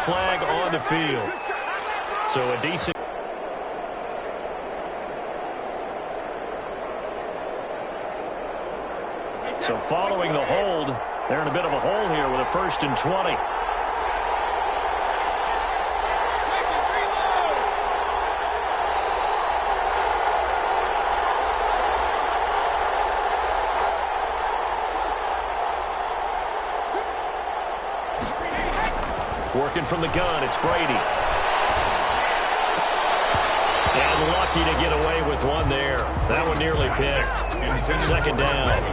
flag on the field. So a decent. So following the hold, they're in a bit of a hole here with a 1st and 20. Working from the gun, it's Brady. And lucky to get away with one there. That one nearly picked. 2nd down.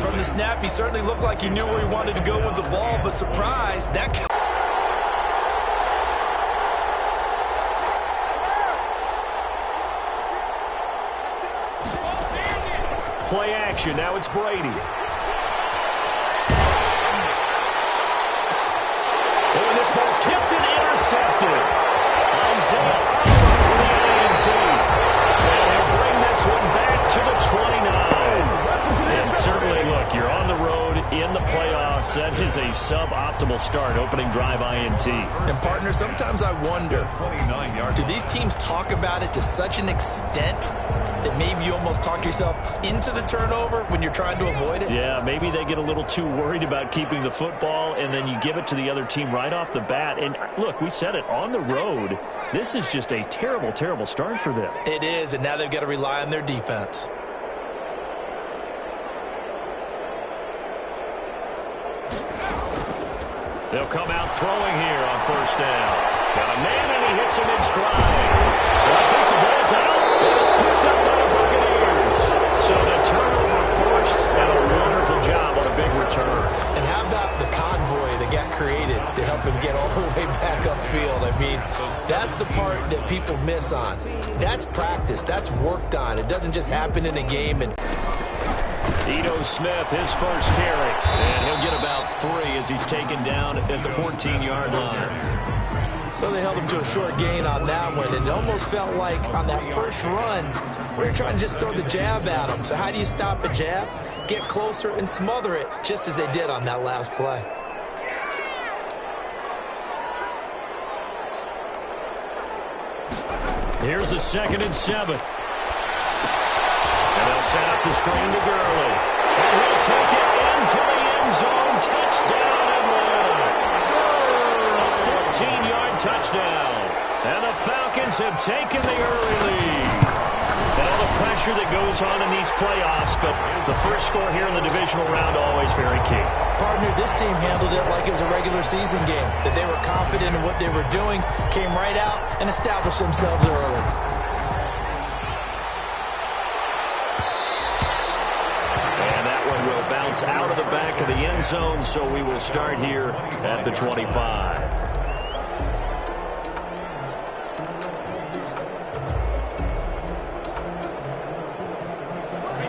From the snap, he certainly looked like he knew where he wanted to go with the ball, but surprise, that... Play action, now it's Brady. And this ball's tipped and intercepted. Isaiah for the INT. And he'll bring this one back to the 29. And certainly, look, you're on the road in the playoffs. That is a suboptimal start, opening drive INT. And, partner, sometimes I wonder, do these teams talk about it to such an extent that maybe you almost talk yourself into the turnover when you're trying to avoid it? Yeah, maybe they get a little too worried about keeping the football, and then you give it to the other team right off the bat. And, look, we said it, on the road, this is just a terrible, terrible start for them. It is, and now they've got to rely on their defense. They'll come out throwing here on 1st down. Got a man, and he hits him in stride. Well, I think the ball's out, and it's picked up by the Buccaneers. So the turnover forced, and a wonderful job on a big return. And how about the convoy that got created to help him get all the way back upfield? I mean, that's the part that people miss on. That's practice. That's worked on. It doesn't just happen in a game. And Ito Smith, his first carry, and he'll get about 3 as he's taken down at the 14-yard line. Well, they held him to a short gain on that one, and it almost felt like on that first run, we were trying to just throw the jab at him. So how do you stop a jab? Get closer and smother it, just as they did on that last play. Here's a 2nd and 7. And they'll set up the screen to Gurley. And he'll take it into the end zone. Touchdown, Atlanta. A 14-yard touchdown. And the Falcons have taken the early lead. And all the pressure that goes on in these playoffs, but the first score here in the divisional round always very key. Partner, this team handled it like it was a regular season game, that they were confident in what they were doing, came right out and established themselves early. Out of the back of the end zone, so we will start here at the 25.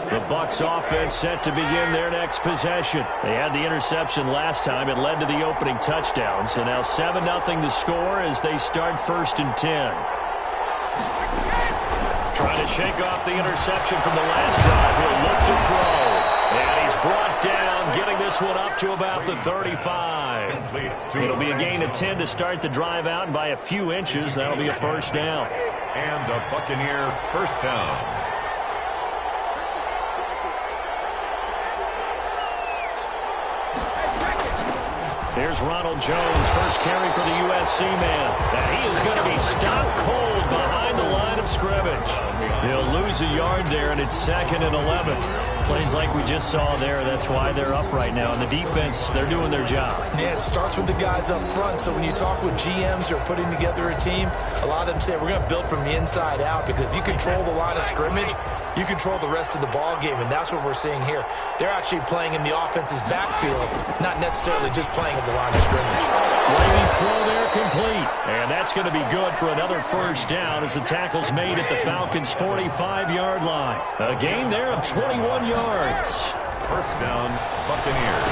The Bucs offense set to begin their next possession. They had the interception last time. It led to the opening touchdown. So now 7-0 the score as they start 1st and 10. Trying to shake off the interception from the last drive. He'll look to throw. And he's brought down, getting this one up to about the 35. It'll be a gain of 10 to start the drive out, and by a few inches, that'll be a 1st down. And a Buccaneer 1st down. Here's Ronald Jones, first carry for the USC man. And he is going to be stopped cold behind the line of scrimmage. He'll lose a yard there, and it's 2nd and 11. Plays like we just saw there. That's why they're up right now. And the defense, they're doing their job. Yeah, it starts with the guys up front. So when you talk with GMs who are putting together a team, a lot of them say we're going to build from the inside out, because if you control the line of scrimmage, you control the rest of the ball game, and that's what we're seeing here. They're actually playing in the offense's backfield, not necessarily just playing at the line of scrimmage. Brady's throw there complete, and that's going to be good for another 1st down as the tackle's made at the Falcons' 45-yard line. A gain there of 21 yards. 1st down, Buccaneers.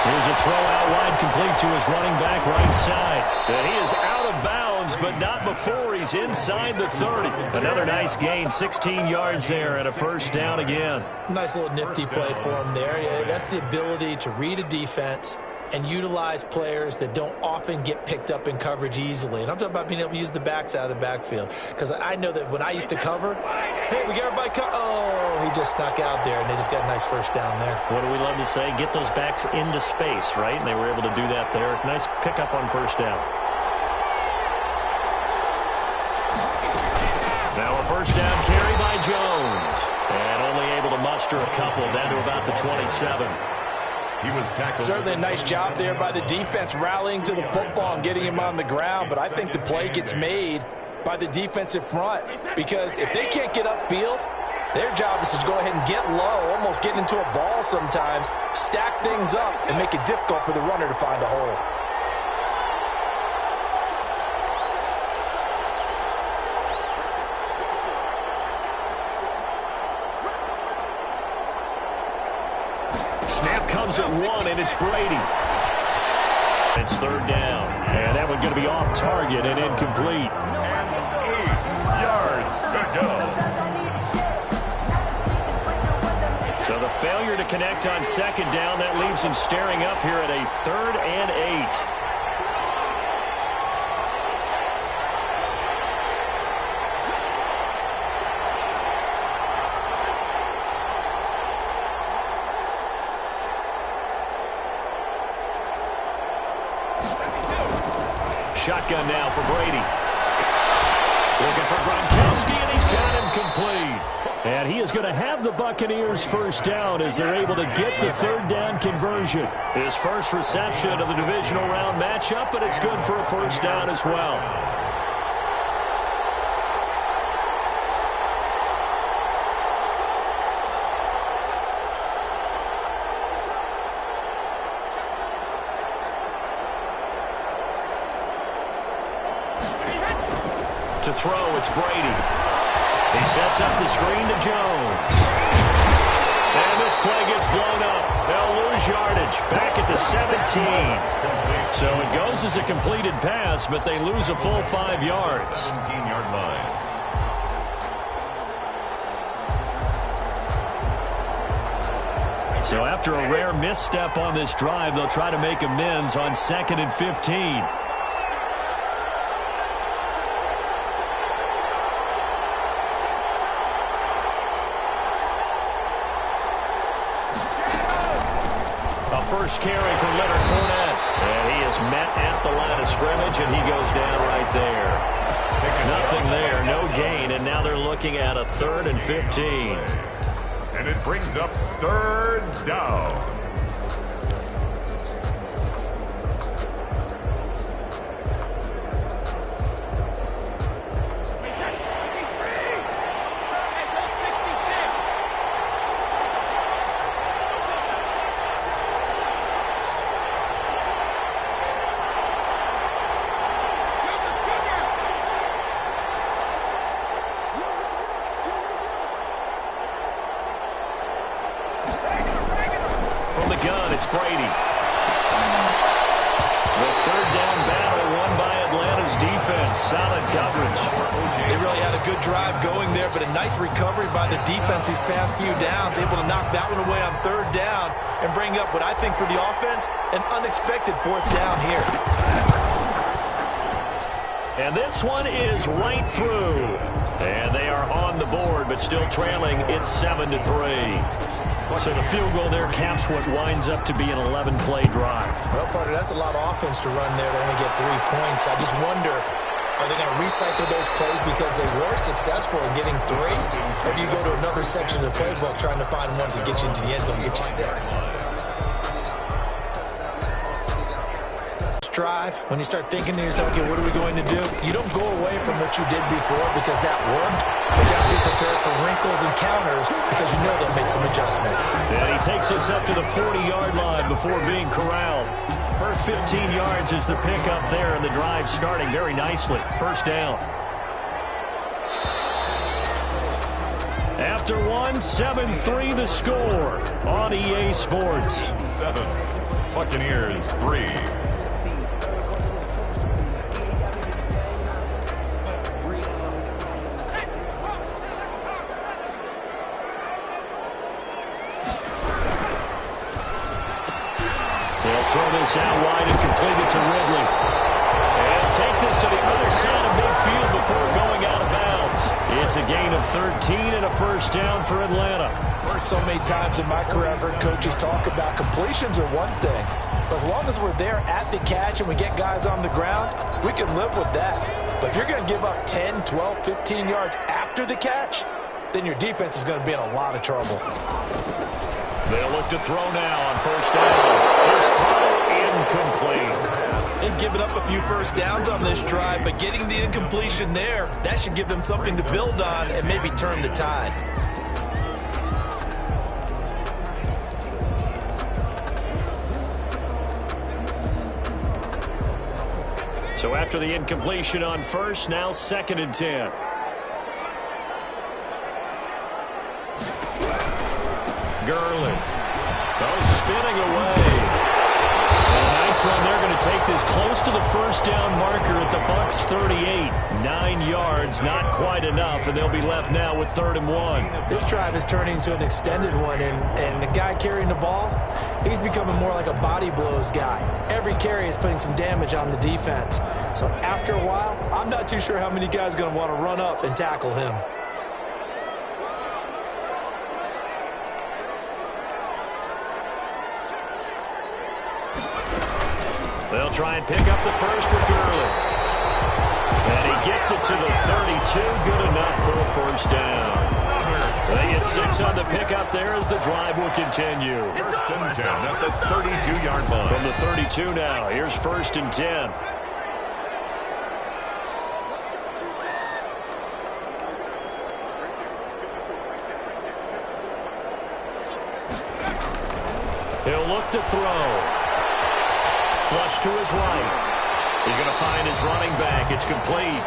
Here's a throw out wide, complete to his running back right side. And he is out of bounds, but not before he's inside the 30. Another nice gain, 16 yards there, and a 1st down again. Nice little nifty play for him there. Yeah, that's the ability to read a defense and utilize players that don't often get picked up in coverage easily. And I'm talking about being able to use the backs out of the backfield. Because I know that when I used to cover, hey, we got everybody oh, he just snuck out there, and they just got a nice first down there. What do we love to say? Get those backs into space, right? And they were able to do that there. Nice pickup on first down. Now a first down carry by Jones. And only able to muster a couple down to about the 27. He was tackled. Certainly a nice job there by the defense rallying to the football and getting him on the ground. But I think the play gets made by the defensive front. Because if they can't get upfield, their job is to go ahead and get low, almost getting into a ball sometimes, stack things up, and make it difficult for the runner to find a hole. Snap comes at 1, and it's Brady. It's third down, and that one's going to be off target and incomplete. And 8 yards to go. So the failure to connect on second down, that leaves him staring up here at a 3rd and 8. Shotgun now for Brady. Looking for Gronkowski, and he's got him complete. And he is going to have the Buccaneers first down as they're able to get the third down conversion. His first reception of the divisional round matchup, but it's good for a first down as well. To throw, it's Brady. He sets up the screen to Jones. And this play gets blown up. They'll lose yardage. Back at the 17. So it goes as a completed pass, but they lose a full 5 yards. 17-yard line. So after a rare misstep on this drive, they'll try to make amends on 2nd and 15. First carry for Leonard Fournette. And he is met at the line of scrimmage, and he goes down right there. Nothing there, no gain, and now they're looking at a 3rd and 15. And it brings up 3rd down. It's Brady. The third down battle won by Atlanta's defense. Solid coverage. They really had a good drive going there, but a nice recovery by the defense these past few downs. Able to knock that one away on 3rd down and bring up what I think for the offense, an unexpected 4th down here. And this one is right through. And they are on the board, but still trailing. It's 7-3. So the field goal there caps what winds up to be an 11-play drive. Well, partner, that's a lot of offense to run there to only get 3 points. I just wonder, are they going to recycle those plays because they were successful in getting 3? Or do you go to another section of the playbook trying to find ones that get you into the end zone and get you 6? Drive, when you start thinking to yourself, okay, what are we going to do? You don't go away from what you did before because that worked, but you have to be prepared for wrinkles and counters because you know they'll make some adjustments. And he takes us up to the 40-yard line before being corralled. First 15 yards is the pickup there, and the drive starting very nicely. First down. After 7-3 the score on EA Sports. 7, Buccaneers 3. Throw this out wide and complete it to Ridley. And take this to the other side of midfield before going out of bounds. It's a gain of 13 and a first down for Atlanta. So many times in my career, I've heard coaches talk about completions are one thing. But as long as we're there at the catch and we get guys on the ground, we can live with that. But if you're going to give up 10, 12, 15 yards after the catch, then your defense is going to be in a lot of trouble. They'll look to throw now on first down. His throw incomplete. They've given up a few first downs on this drive, but getting the incompletion there, that should give them something to build on and maybe turn the tide. So after the incompletion on first, now 2nd and 10. Gurley. Spinning away. And a nice run. They're going to take this close to the first down marker at the Bucs 38. 9 yards, not quite enough, and they'll be left now with 3rd and 1. This drive is turning into an extended one, and the guy carrying the ball, he's becoming more like a body blows guy. Every carry is putting some damage on the defense. So after a while, I'm not too sure how many guys are going to want to run up and tackle him. They'll try and pick up the first with Gurley. And he gets it to the 32. Good enough for a first down. They get 6 on the pickup there as the drive will continue. First and 10 at the 32-yard line. From the 32 now, here's 1st and 10. He'll look to throw. Flush to his right. He's going to find his running back. It's complete.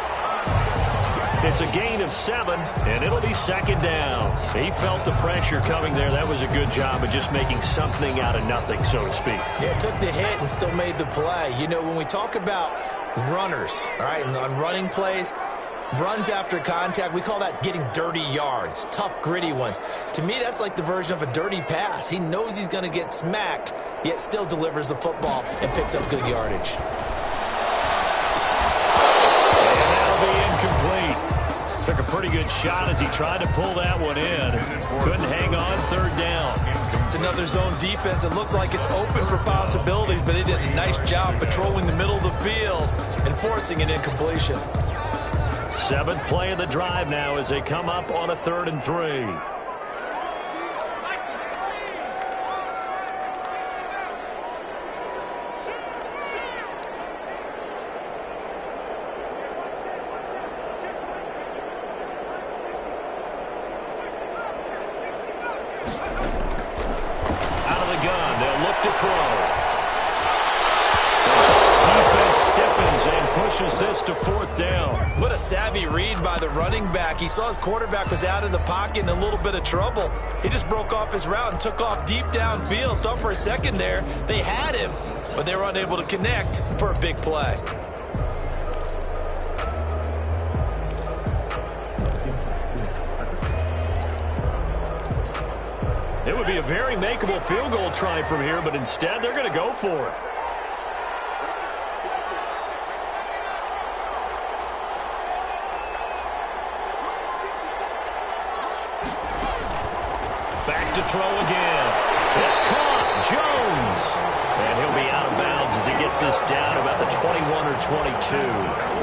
It's a gain of 7, and it'll be 2nd down. He felt the pressure coming there. That was a good job of just making something out of nothing, so to speak. Yeah, took the hit and still made the play. You know, when we talk about runners, all right, and on running plays, runs after contact, we call that getting dirty yards, tough, gritty ones. To me, that's like the version of a dirty pass. He knows he's going to get smacked, yet still delivers the football and picks up good yardage. And that'll be incomplete. Took a pretty good shot as he tried to pull that one in. Couldn't hang on, 3rd down. It's another zone defense. It looks like it's open for possibilities, but they did a nice job patrolling the middle of the field and forcing an incompletion. 7th play of the drive now as they come up on a 3rd and 3. Out of the gun, they'll look to throw. Defense stiffens and pushes this to 4th down. What a savvy read by the running back. He saw his quarterback was out of the pocket in a little bit of trouble. He just broke off his route and took off deep downfield. Thought for a second there they had him, but they were unable to connect for a big play. It would be a very makeable field goal try from here, but instead they're going to go for it. Back to throw again. It's caught. Jones. And he'll be out of bounds as he gets this down about the 21 or 22.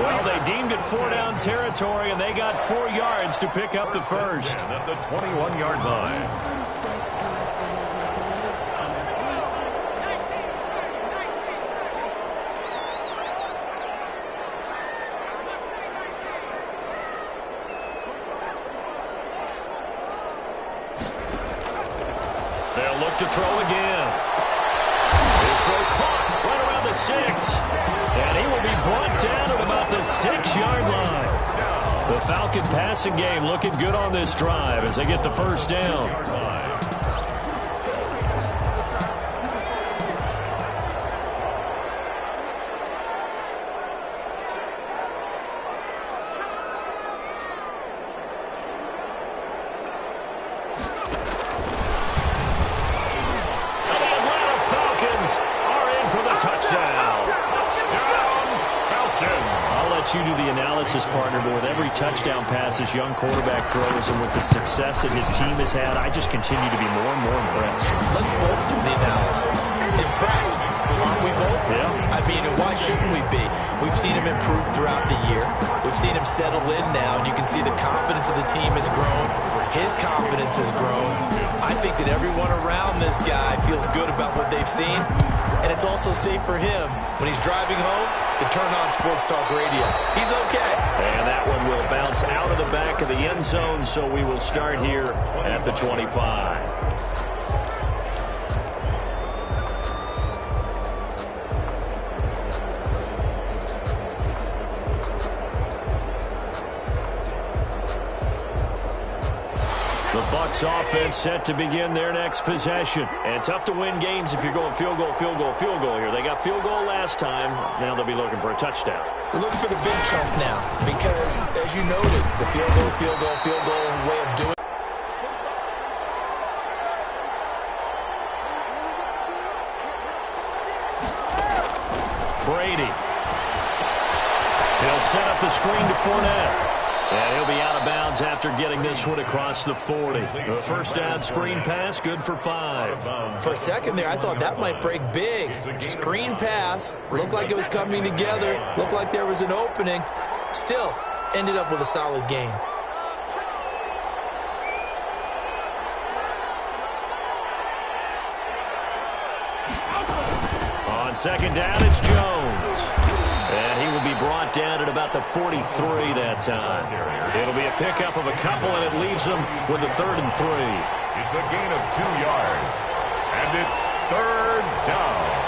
Well, they deemed it 4-down territory, and they got 4 yards to pick up the first. At the 21-yard line. They'll look to throw again. This throw caught right around the 6. And he will be brought down at about the 6-yard line. The Falcon passing game looking good on this drive as they get the first down. let you do the analysis, partner, but with every touchdown pass this young quarterback throws and with the success that his team has had, I just continue to be more and more impressed. Let's both do the analysis. Impressed. Aren't we both? Yeah. I mean, why shouldn't we be? We've seen him improve throughout the year. We've seen him settle in now, and you can see the confidence of the team has grown. His confidence has grown. I think that everyone around this guy feels good about what they've seen, and it's also safe for him when he's driving home to turn on Sports Talk Radio. He's okay. And that one will bounce out of the back of the end zone, so we will start here at the 25. The Bucs offense set to begin their next possession. And tough to win games if you're going field goal, field goal, field goal here. They got field goal last time. Now they'll be looking for a touchdown. We're looking for the big chunk now because, as you noted, the field goal, field goal, field goal way of doing it. Brady. He'll set up the screen to Fournette. And he'll be out of bounds after getting this one across the 40. The first down screen pass, good for 5. For a second there, I thought that might break big. Screen pass, looked like it was coming together, looked like there was an opening. Still, ended up with a solid gain. On second down, it's Jones. And he will be brought down at about the 43 that time. It'll be a pickup of a couple, and it leaves them with a 3rd and 3. It's a gain of 2 yards. And it's 3rd down.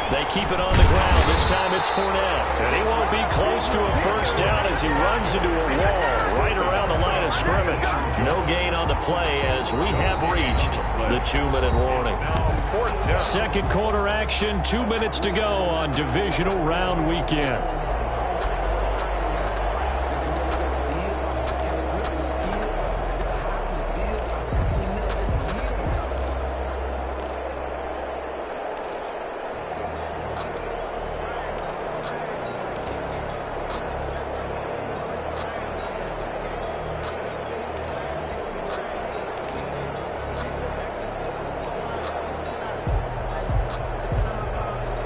They keep it on the ground. This time it's Fournette. And he won't be close to a first down as he runs into a wall right around the line of scrimmage. No gain on the play as we have reached the 2-minute warning. Second quarter action, 2 minutes to go on divisional round weekend.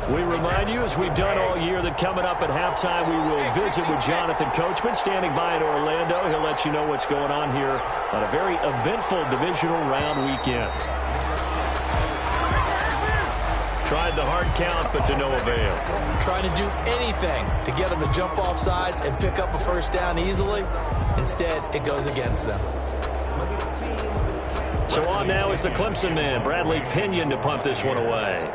We remind you, as we've done all year, that coming up at halftime, we will visit with Jonathan Coachman, standing by in Orlando. He'll let you know what's going on here on a very eventful divisional round weekend. Tried the hard count, but to no avail. Trying to do anything to get them to jump off sides and pick up a first down easily. Instead, it goes against them. So on now is the Clemson man, Bradley Pinion, to punt this one away.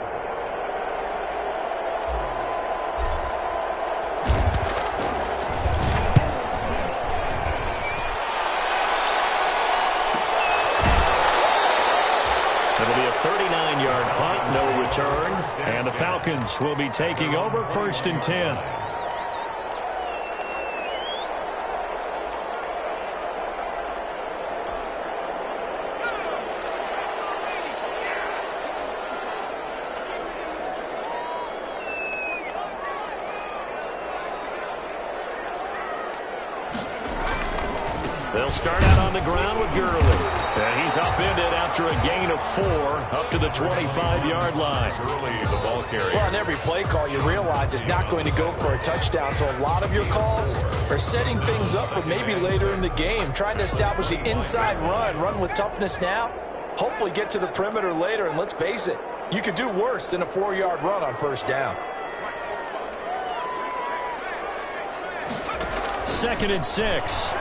It'll be a 39-yard punt, no return. And the Falcons will be taking over 1st and 10. They'll start out on the ground with Gurley. And he's upended after a gain of 4 up to the 25-yard line. Gurley, the ball carrier. Well, on every play call, you realize it's not going to go for a touchdown. So a lot of your calls are setting things up for maybe later in the game, trying to establish the inside run with toughness now, hopefully get to the perimeter later. And let's face it, you could do worse than a 4-yard run on first down. 2nd and 6.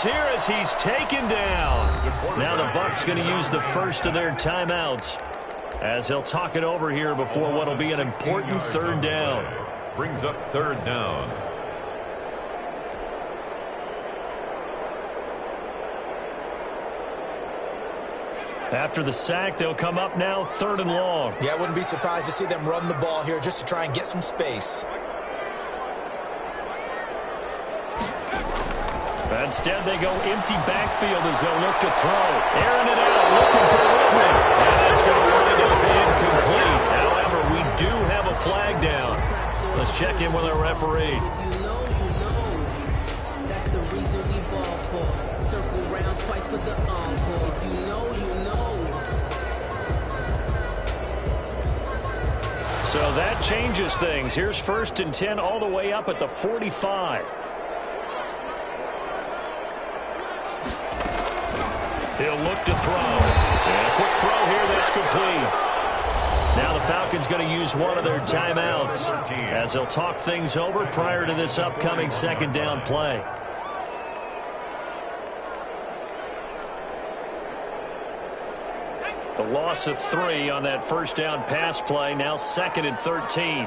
Here as he's taken down. Now the Bucs going to use the first of their timeouts as he'll talk it over here before what will be an important 3rd down. Brings up 3rd down. After the sack, they'll come up now 3rd and long. Yeah, I wouldn't be surprised to see them run the ball here just to try and get some space. Instead, they go empty backfield as they'll look to throw. Airing it out, looking for Whitman. And it's going to wind up incomplete. However, we do have a flag down. Let's check in with our referee. If you know, you know. That's the reason we ball for. Circle round twice for the encore. If you know, you know. So that changes things. Here's 1st and 10 all the way up at the 45. He'll look to throw. And a quick throw here that's complete. Now the Falcons going to use one of their timeouts as they'll talk things over prior to this upcoming 2nd down play. The loss of 3 on that 1st down pass play. Now 2nd and 13.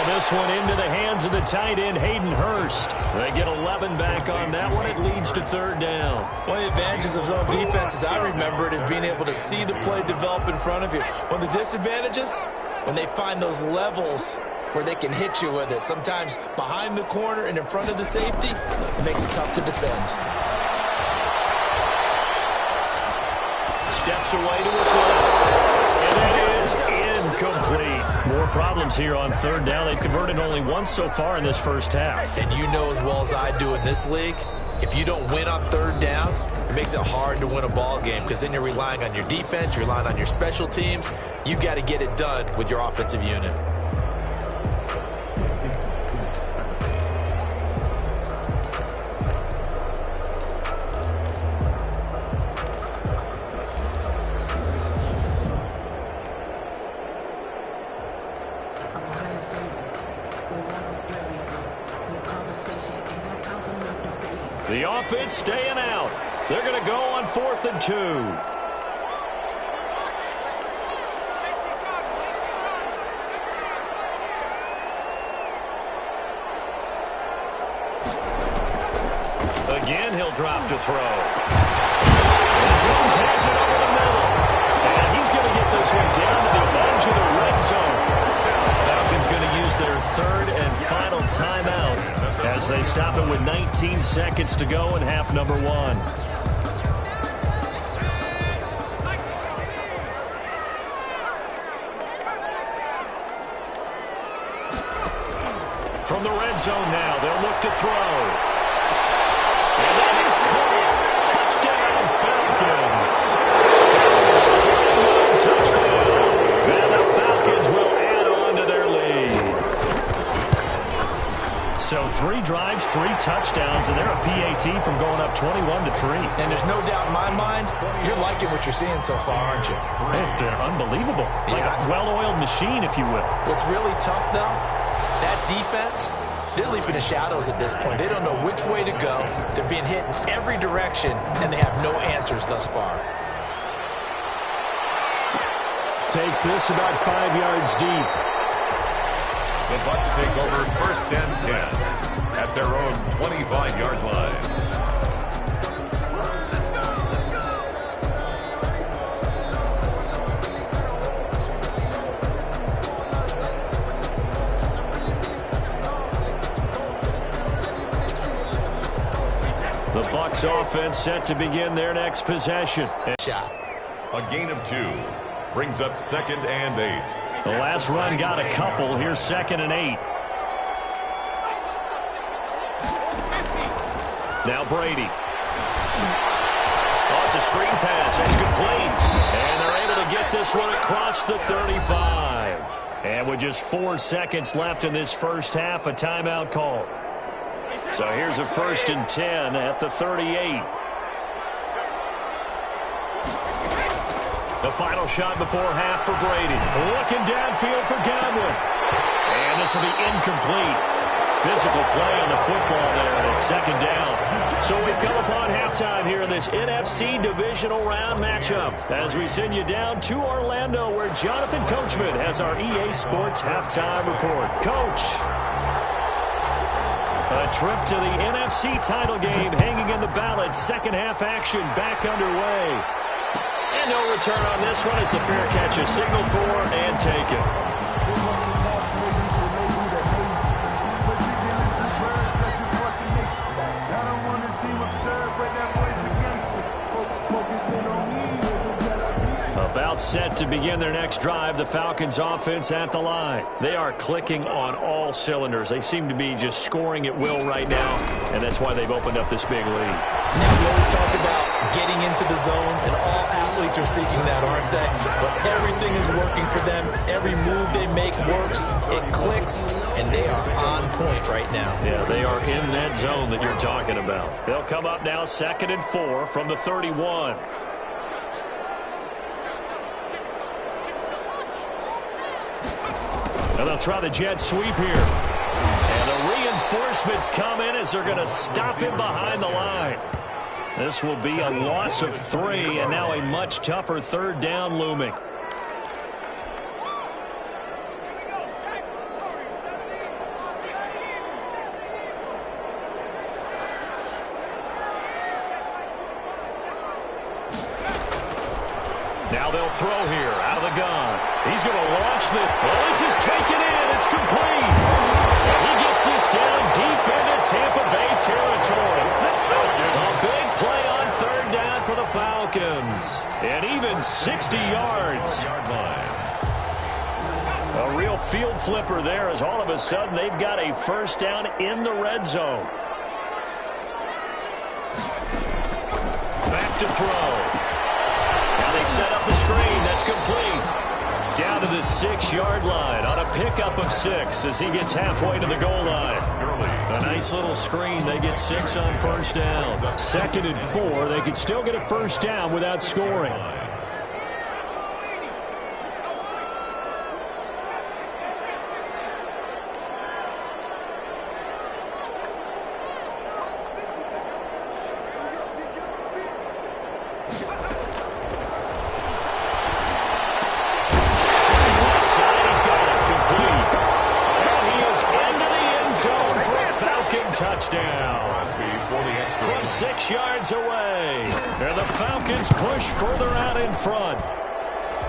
This one into the hands of the tight end, Hayden Hurst. They get 11 back on that one. It leads to 3rd down. One of the advantages of zone defense, as I remember it, is being able to see the play develop in front of you. One of the disadvantages, when they find those levels where they can hit you with it, sometimes behind the corner and in front of the safety, it makes it tough to defend. Steps away to his left. And it is incomplete. More problems here on 3rd down. They've converted only once so far in this 1st half. And you know as well as I do in this league, if you don't win on 3rd down, it makes it hard to win a ball game because then you're relying on your defense, you're relying on your special teams. You've got to get it done with your offensive unit. The offense staying out. They're going to go on 4th and 2. Again, he'll drop to throw. And Jones has it over the middle. And he's going to get this one down to the edge of the red zone. Falcons going to use their 3rd and final timeout as they stop it with 19 seconds to go in half number 1. From the red zone now, they'll look to throw. And that is caught. Touchdown, Falcons. Touchdown. And the Falcons will add on to their lead. So 3 drives, 3 touchdowns, and they're a PAT from going up 21-3. And there's no doubt in my mind, you're liking what you're seeing so far, aren't you? It's unbelievable. Like a well-oiled machine, if you will. What's really tough, though, that defense, they're leaping the shadows at this point. They don't know which way to go. They're being hit in every direction, and they have no answers thus far. Takes this about 5 yards deep. The Bucs take over 1st and 10 at their own 25-yard line. The Bucs offense set to begin their next possession. Shot. A gain of 2 brings up 2nd and 8. The last run got a couple. Here's 2nd and 8. Now Brady. Oh, it's a screen pass. It's complete. And they're able to get this one across the 35. And with just 4 seconds left in this 1st half, a timeout call. So here's a 1st and 10 at the 38. The final shot before half for Brady. Looking downfield for Godwin. And this will be incomplete. Physical play on the football there, and it's 2nd down. So we've come upon halftime here in this NFC divisional round matchup as we send you down to Orlando where Jonathan Coachman has our EA Sports halftime report. Coach, a trip to the NFC title game hanging in the balance. Second half action back underway. And no return on this one as the fair catch is signaled for and taken. About set to begin their next drive, the Falcons offense at the line. They are clicking on all cylinders. They seem to be just scoring at will right now, and that's why they've opened up this big lead. Now, we always talk about getting into the zone, and all athletes are seeking that, aren't they? But everything is working for them. Every move they make works. It clicks, and they are on point right now. Yeah, they are in that zone that you're talking about. They'll come up now 2nd and 4 from the 31. And they'll try the jet sweep here. And the reinforcements come in as they're going to stop him behind the line. This will be a loss of 3, and now a much tougher 3rd down looming. Now they'll throw here out of the gun. He's going to launch the... Oh, this is taken in. It's complete. And he gets this down deep into Tampa Bay territory. A big play on 3rd down for the Falcons. And even 60 yards. A real field flipper there as all of a sudden they've got a 1st down in the red zone. Back to throw. Now they set up the screen. That's complete. Down to the 6-yard line on a pickup of 6 as he gets halfway to the goal line. A nice little screen. They get 6 on 1st down. 2nd and 4. They could still get a 1st down without scoring. Touchdown from 6 yards away. And the Falcons push further out in front.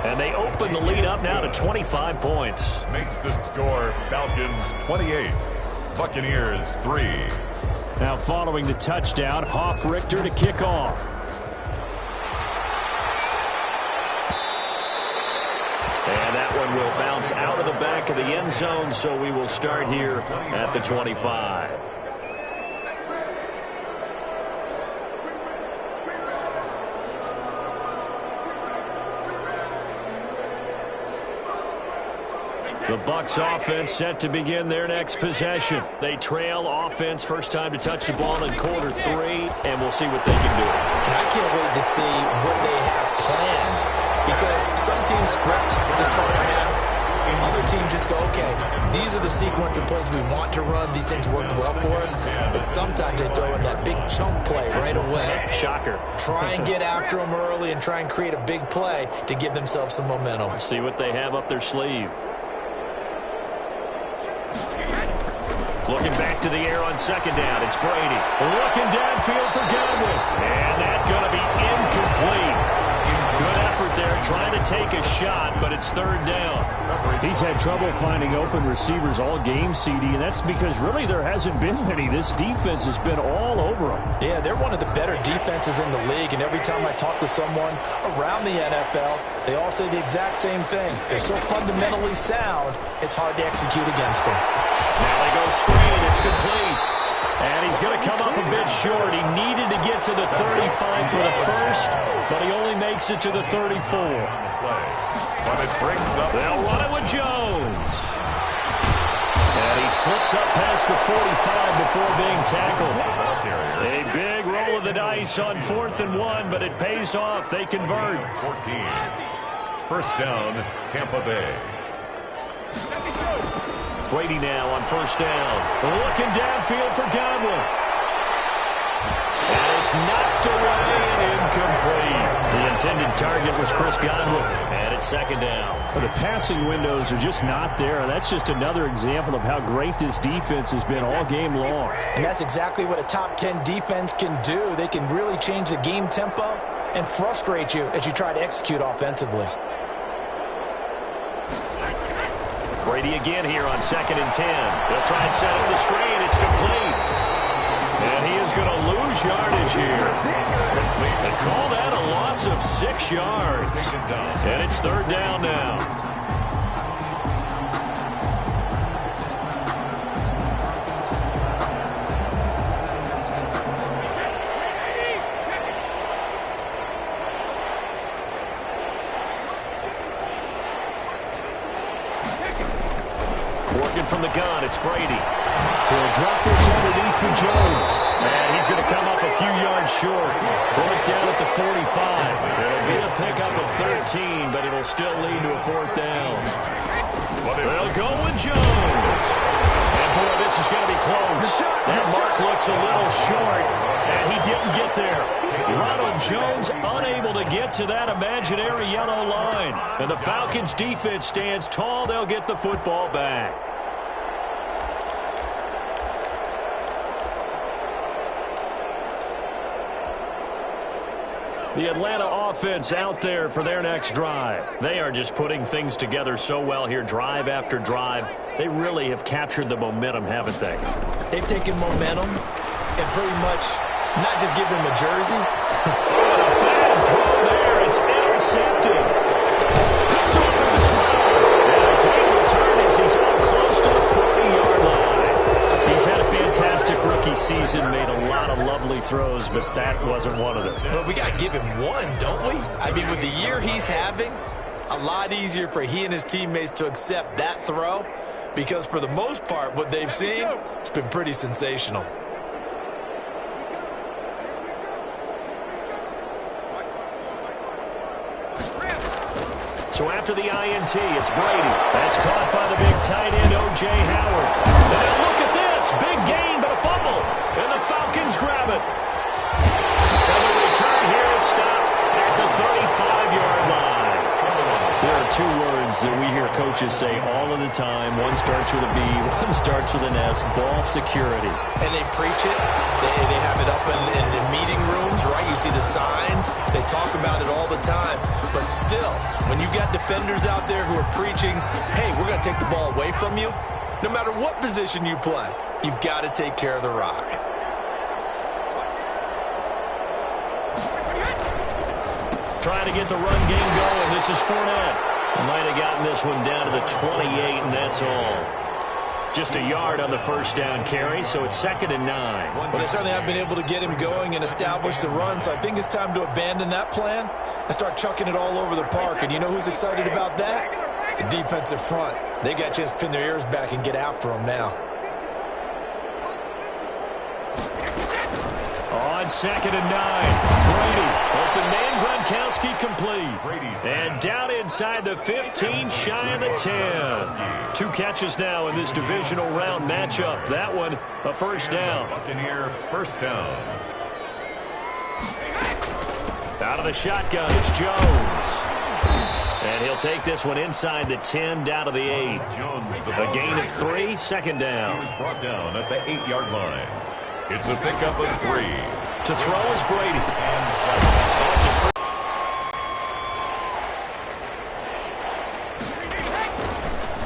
And they open the lead up now to 25 points. Makes the score Falcons 28, Buccaneers 3. Now following the touchdown, Hoff-Richter to kick off. And that one will bounce out of the back of the end zone, so we will start here at the 25. The Bucs offense set to begin their next possession. They trail offense, first time to touch the ball in quarter 3, and we'll see what they can do. And I can't wait to see what they have planned, because some teams script to start a half. Other teams just go, okay, these are the sequence of plays we want to run. These things worked well for us. But sometimes they throw in that big chunk play right away. Shocker. Try and get after them early and try and create a big play to give themselves some momentum. See what they have up their sleeve. Looking back to the air on 2nd down. It's Brady. Looking downfield for Godwin. And that's going to be incomplete. Good effort there trying to take a shot, but it's 3rd down. He's had trouble finding open receivers all game, CD, and that's because really there hasn't been many. This defense has been all over them. Yeah, they're one of the better defenses in the league, and every time I talk to someone around the NFL, they all say the exact same thing. They're so fundamentally sound, it's hard to execute against them. Now they go screen. It's complete. And he's going to come up a bit short. He needed to get to the 35 for the first, but he only makes it to the 34. But it brings up. They'll run it with Jones. And he slips up past the 45 before being tackled. A big roll of the dice on 4th and 1, but it pays off. They convert. 14. 1st down, Tampa Bay. Brady now on 1st down. Looking downfield for Godwin. is knocked away and incomplete. The intended target was Chris Godwin, and it's second down. Well, the passing windows are just not there. That's just another example of how great this defense has been all game long. And that's exactly what a top 10 defense can do. They can really change the game tempo and frustrate you as you try to execute offensively. Brady again here on 2nd and 10. They'll try and set up the screen. It's complete. And he is going to lose yardage here. They call that a loss of 6 yards. And it's 3rd down now. Working from the gun, it's Brady. He'll drop this underneath for Jones. And he's going to come up a few yards short. Brought down at the 45. It'll be a pickup of 13, but it'll still lead to a 4th down. They'll go with Jones. And boy, this is going to be close. That mark looks a little short, and he didn't get there. Ronald Jones unable to get to that imaginary yellow line. And the Falcons defense stands tall. They'll get the football back. The Atlanta offense out there for their next drive. They are just putting things together so well here, drive after drive. They really have captured the momentum, haven't they? They've taken momentum and pretty much not just given him a jersey. Bad throw there. It's intercepted. Picked off at the 12. And a great return as he's up close to the 40-yard line. He's had a fantastic rookie season, made a lot of lovely throws, but that wasn't one of them. Well, we got to give him one, don't we? I mean, with the year he's having, a lot easier for he and his teammates to accept that throw because for the most part, what they've seen, it's been pretty sensational. So after the INT, it's Brady. That's caught by the big tight end, O.J. Howard. And now look at this. Big gain, but a fumble. And the Falcons grab it. And the return here is stopped at the 35-yard line. There are 2 words that we hear coaches say all of the time. One starts with a B, one starts with an S, ball security. And they preach it. They have it up in meeting rooms, right? You see the signs. They talk about it all the time. But still, when you got defenders out there who are preaching, hey, we're going to take the ball away from you, no matter what position you play, you've got to take care of the rock. Trying to get the run game going. This is Fournette. Might have gotten this one down to the 28, and that's all. Just a yard on the first down carry, so it's 2nd and 9. Well, they certainly haven't been able to get him going and establish the run, so I think it's time to abandon that plan and start chucking it all over the park. And you know who's excited about that? The defensive front. They got a chance to pin their ears back and get after him now. On 2nd and 9, Brady, open man, Gronkowski complete. And down inside the 15, shy of the 10. 2 catches now in this divisional round matchup. That one, a first down. Buccaneer first down. Out of the shotgun, it's Jones. And he'll take this one inside the 10, down to the 8. A gain of 3, 2nd down. He was brought down at the 8-yard line. It's a pickup of 3. To throw is Brady.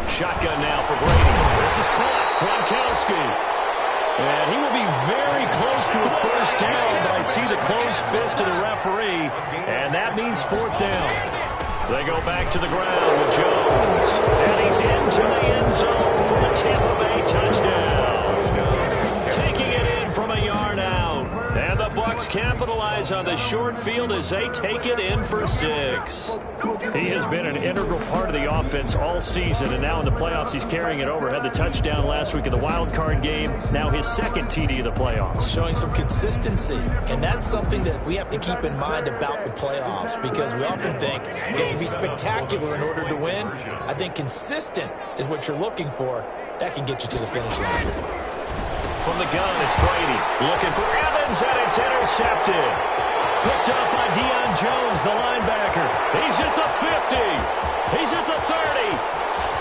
Shotgun now for Brady. This is caught. Gronkowski. And he will be very close to a first down, but I see the closed fist of the referee, and that means 4th down. They go back to the ground with Jones. And he's into the end zone for the Tampa Bay touchdown. Taking it in from a yard out. And the Bucs capitalize on the short field as they take it in for 6. He has been an integral part of the offense all season, and now in the playoffs he's carrying it over. Had the touchdown last week in the wild card game. Now his 2nd TD of the playoffs. Showing some consistency, and that's something that we have to keep in mind about the playoffs because we often think you have to be spectacular in order to win. I think consistent is what you're looking for. That can get you to the finish line. From the gun, it's Brady looking for Evans. Happens, and it's intercepted. Picked up by Deion Jones, the linebacker. He's at the 50. He's at the 30.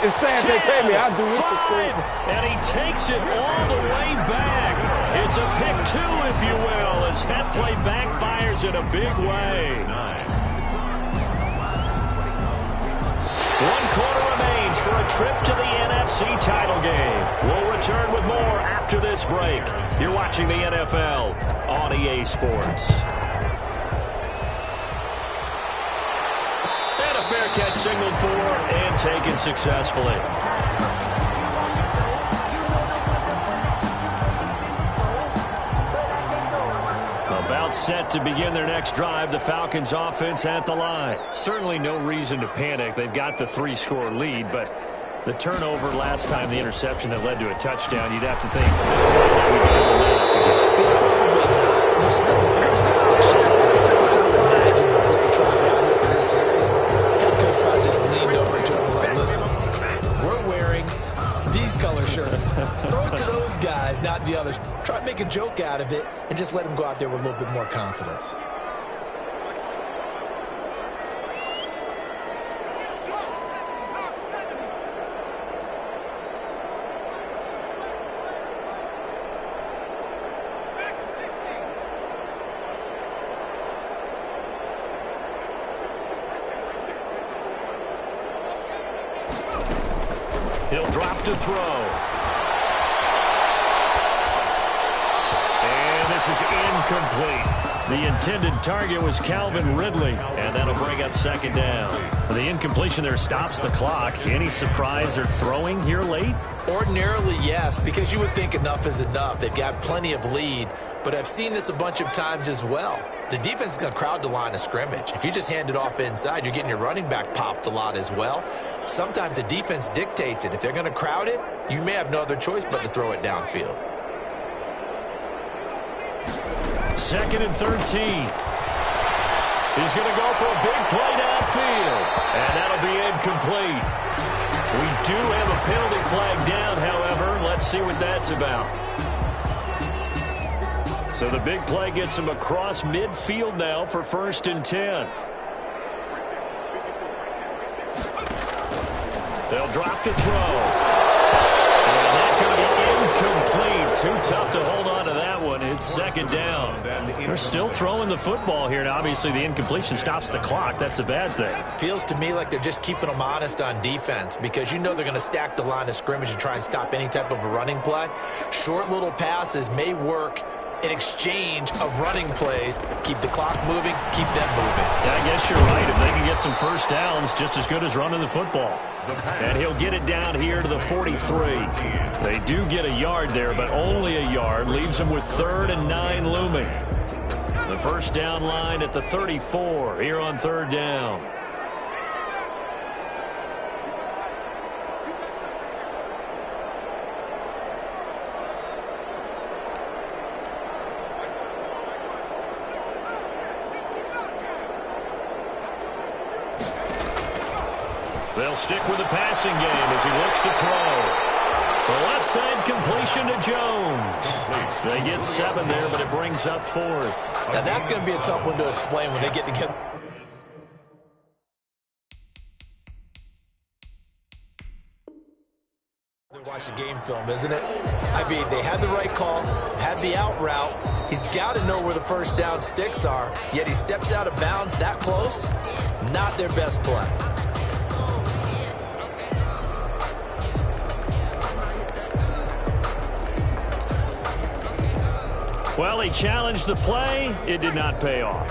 It's saying 10, they pay me. I'll do this 5, and he takes it all the way back. It's a pick 2, if you will, as that play backfires in a big way. 1 quarter remains for a trip to the NFC title game. We'll return with more after this break. You're watching the NFL on EA Sports. And a fair catch signaled for and taken successfully. About set to begin their next drive, the Falcons offense at the line. Certainly no reason to panic. They've got the 3-score lead, but the turnover last time, the interception that led to a touchdown, you'd have to think. They're still a fantastic shot. So I would imagine before we try it out here for this series, head coach probably just leaned over to him and was like, listen, we're wearing these color shirts. Throw it to those guys, not the others. Try to make a joke out of it and just let them go out there with a little bit more confidence. He'll drop to throw. And this is incomplete. The intended target was Calvin Ridley, and that'll bring up second down. The incompletion there stops the clock. Any surprise they're throwing here late? Ordinarily, yes, because you would think enough is enough. They've got plenty of lead, but I've seen this a bunch of times as well. The defense is going to crowd the line of scrimmage. If you just hand it off inside, you're getting your running back popped a lot as well. Sometimes the defense dictates it. If they're going to crowd it, you may have no other choice but to throw it downfield. 2nd and 13. He's going to go for a big play downfield, and that'll be incomplete. We do have a penalty flag down, however. Let's see what that's about. So the big play gets him across midfield now for 1st and 10. They'll drop to throw. And that's going to be incomplete. Too tough to hold on to that one. It's 2nd down. They're still throwing the football here. Now, obviously, the incompletion stops the clock. That's a bad thing. Feels to me like they're just keeping them honest on defense because you know they're going to stack the line of scrimmage and try and stop any type of a running play. Short little passes may work in exchange of running plays. Keep the clock moving, keep them moving. Yeah, I guess you're right. If they can get some first downs, just as good as running the football. And he'll get it down here to the 43. They do get a yard there, but only a yard. Leaves them with 3rd and 9 looming. The first down line at the 34 here on 3rd down. They'll stick with the passing game as he looks to throw. The left side completion to Jones. They get 7 there, but it brings up 4th. Now that's going to be a tough one to explain when they get together. Watch the game film, isn't it? I mean, they had the right call, had the out route. He's got to know where the first down sticks are, yet he steps out of bounds that close. Not their best play. Well, he challenged the play. It did not pay off.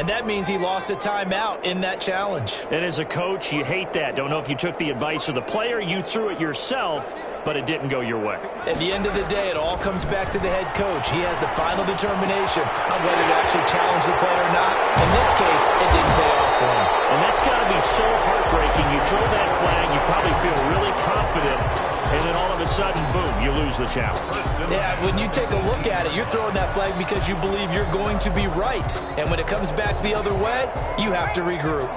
And that means he lost a timeout in that challenge. And as a coach, you hate that. Don't know if you took the advice of the player, you threw it yourself, but it didn't go your way. At the end of the day, it all comes back to the head coach. He has the final determination on whether to actually challenge the play or not. In this case, it didn't pay off for him. And that's got to be so heartbreaking. You throw that flag, you probably feel really confident, and then all of a sudden, boom, you lose the challenge. Yeah, when you take a look at it, you're throwing that flag because you believe you're going to be right. And when it comes back the other way, you have to regroup.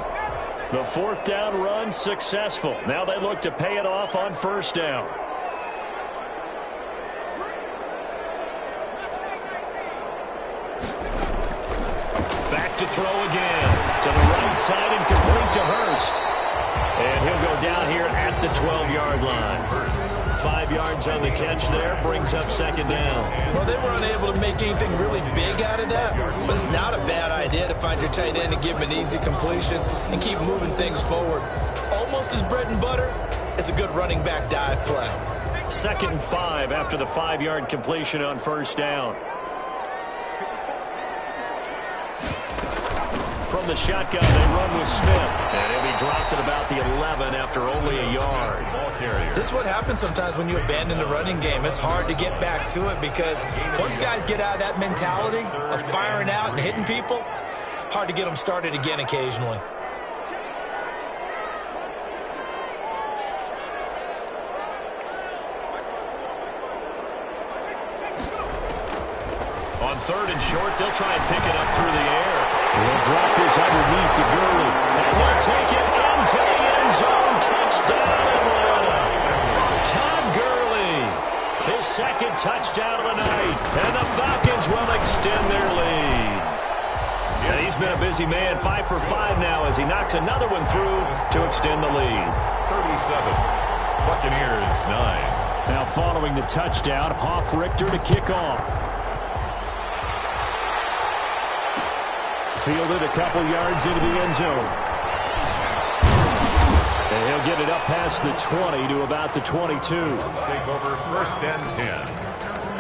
The 4th down run successful. Now they look to pay it off on 1st down. throw again. To the right side and complete to Hurst. And he'll go down here at the 12-yard line. 5 yards on the catch there, brings up second down. Well, they were unable to make anything really big out of that, but it's not a bad idea to find your tight end and give him an easy completion and keep moving things forward. Almost as bread and butter as a good running back dive play. 2nd and 5 after the 5-yard completion on first down. From the shotgun, they run with Smith. And he'll be dropped at about the 11 after only a yard. This is what happens sometimes when you abandon the running game. It's hard to get back to it because once guys get out of that mentality of firing out and hitting people, hard to get them started again occasionally. On 3rd and short, they'll try and pick it up through the air. He'll drop this underneath to Gurley. And he'll take it into the end zone. Touchdown, Atlanta. Todd Gurley, his 2nd touchdown of the night. And the Falcons will extend their lead. And he's been a busy man, 5 for 5 now as he knocks another one through to extend the lead. 37, Buccaneers 9. Now following the touchdown, Richter to kick off. Fielded a couple yards into the end zone. And he'll get it up past the 20 to about the 22. Take over 1st and 10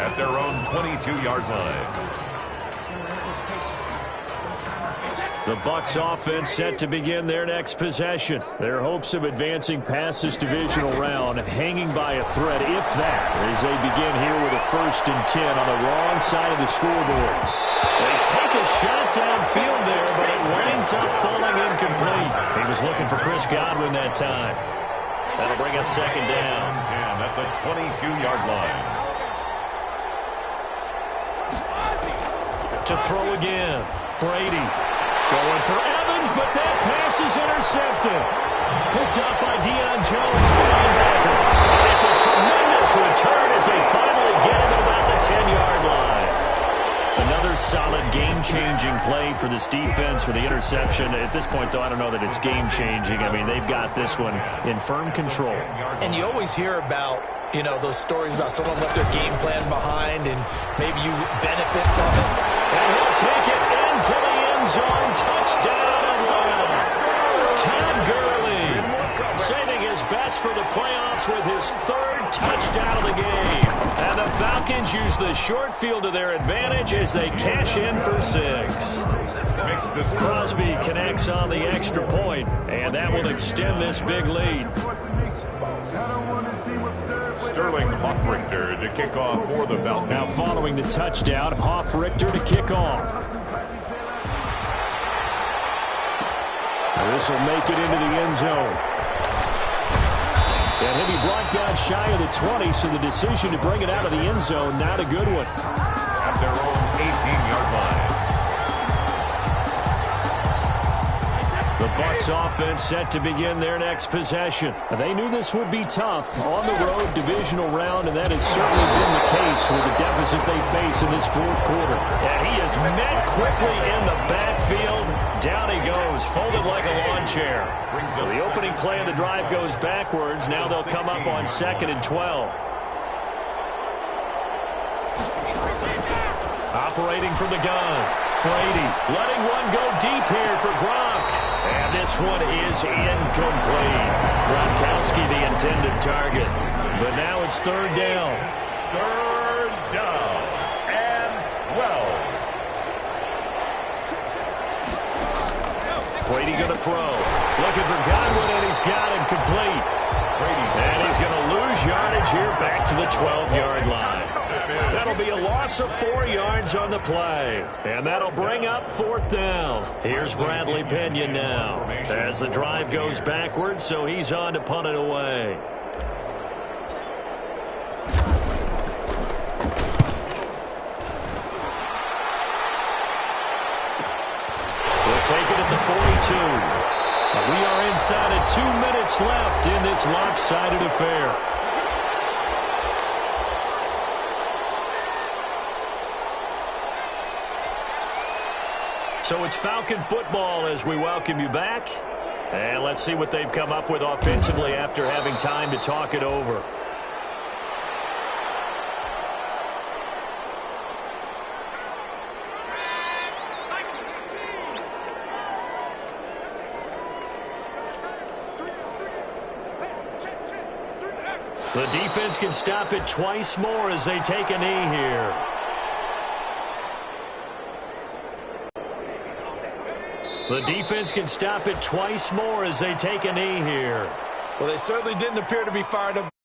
at their own 22-yard line. The Bucs offense set to begin their next possession. Their hopes of advancing past this divisional round hanging by a thread, if that, as they begin here with a 1st and 10 on the wrong side of the scoreboard. They take a shot downfield there, but it winds up falling incomplete. He was looking for Chris Godwin that time. That'll bring up second down. 10 at the 22-yard line. To throw again, Brady. Going for Evans, but that pass is intercepted. Picked up by Deion Jones, the linebacker. And it's a tremendous return as they finally get him at about the 10-yard line. Another solid game-changing play for this defense for the interception. At this point, though, I don't know that it's game-changing. I mean, they've got this one in firm control. And you always hear about, you know, those stories about someone left their game plan behind and maybe you benefit from it. And he'll take it into the end zone. Touchdown, Atlanta. Todd Gurley saving his best for the playoffs with his 3rd touchdown of the game. And the Falcons use the short field to their advantage as they cash in for 6. Crosby connects on the extra point, and that will extend this big lead. Sterling Richter to kick off for the Falcons. Now following the touchdown, Richter to kick off. This will make it into the end zone. And he'll be brought down shy of the 20, so the decision to bring it out of the end zone, not a good one. At their own 18-yard line. The Bucs offense set to begin their next possession. They knew this would be tough on the road divisional round, and that has certainly been the case with the deficit they face in this 4th quarter. And he is met quickly in the backfield. Down he goes, folded like a lawn chair. So the opening play of the drive goes backwards. Now they'll come up on 2nd and 12. Operating from the gun. Brady letting one go deep here for Gronk. And this one is incomplete. Gronkowski the intended target. But now it's 3rd down. 3rd down and 12. Brady going to throw. Looking for Godwin, and he's got him complete. And he's going to lose yardage here back to the 12-yard line. That'll be a loss of 4 yards on the play. And that'll bring up 4th down. Here's Bradley Pinion now as the drive goes backwards, so he's on to punt it away. We'll take it at the 42. We are inside of 2 minutes left in this lopsided affair. So it's Falcon football as we welcome you back. And let's see what they've come up with offensively after having time to talk it over. The defense can stop it twice more as they take a knee here. The defense can stop it twice more as they take a knee here. Well, they certainly didn't appear to be fired up.